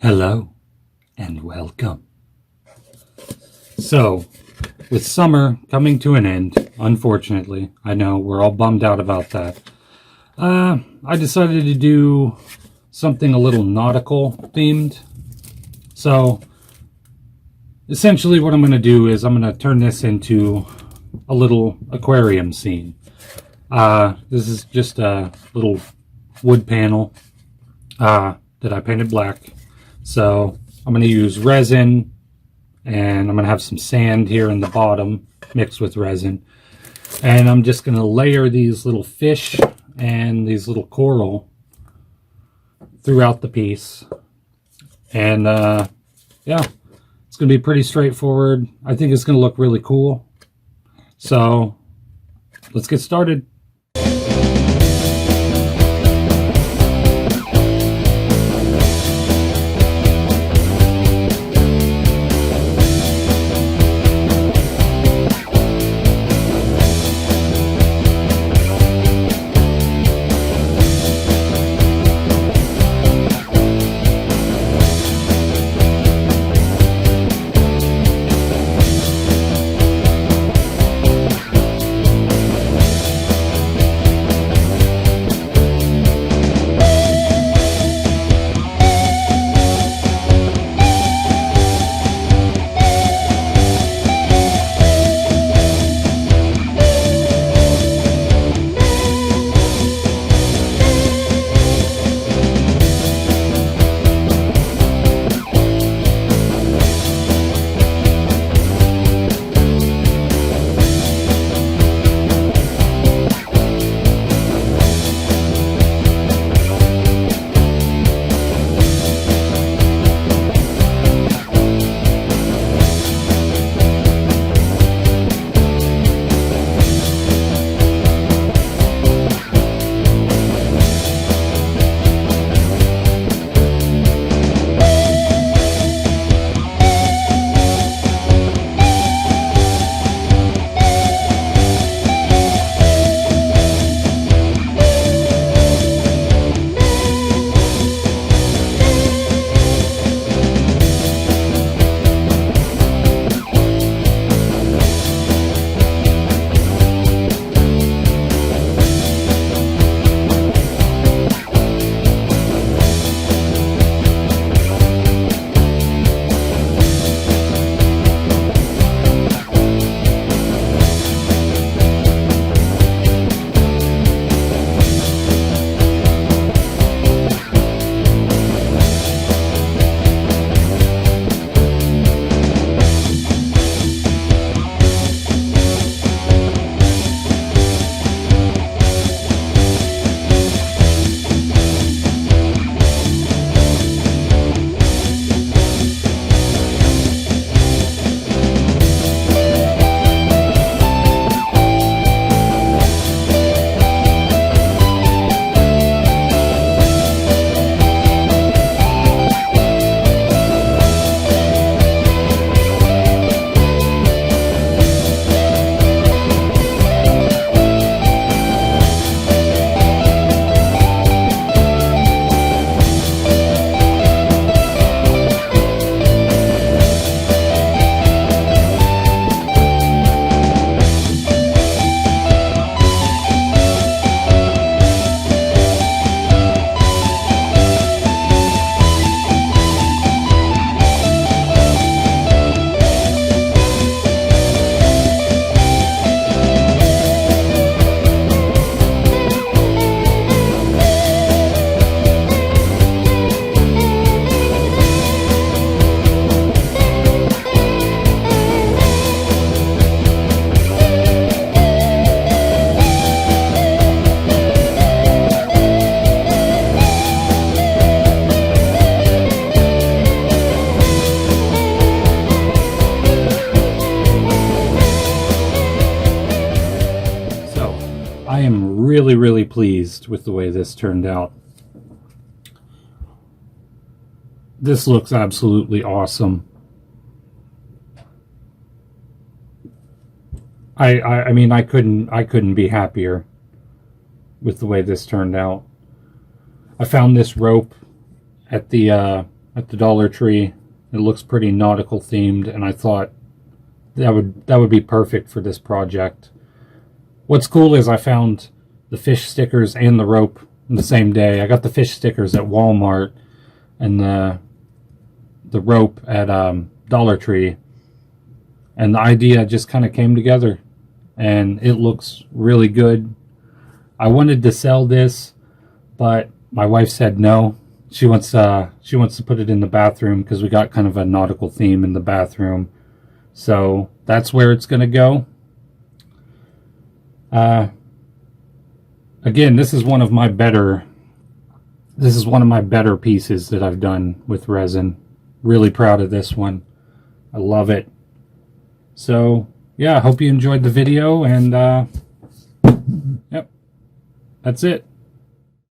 Hello and welcome. So, with summer coming to an end, unfortunately, I know we're all bummed out about that. I decided to do something a little nautical themed. So, essentially what I'm going to do is I'm going to turn this into a little aquarium scene. This is just a little wood panel that I painted black. So I'm going to use resin, and I'm going to have some sand here in the bottom mixed with resin. And I'm just going to layer these little fish and these little coral throughout the piece. And yeah, it's going to be pretty straightforward. I think it's going to look really cool. So let's get started. I am really pleased with the way this turned out. This looks absolutely awesome. I mean, I couldn't be happier with the way this turned out. I found this rope at the at the Dollar Tree. It looks pretty nautical themed, and I thought that would be perfect for this project. What's cool is I found the fish stickers and the rope the same day. I got the fish stickers at Walmart and the rope at Dollar Tree, and the idea just kind of came together, and it looks really good. I wanted to sell this, but my wife said no. She wants to put it in the bathroom because we got kind of a nautical theme in the bathroom, so that's where it's going to go. Again, this is one of my better pieces that I've done with resin. Really proud of this one. I love it. So yeah, I hope you enjoyed the video, and yep, that's it.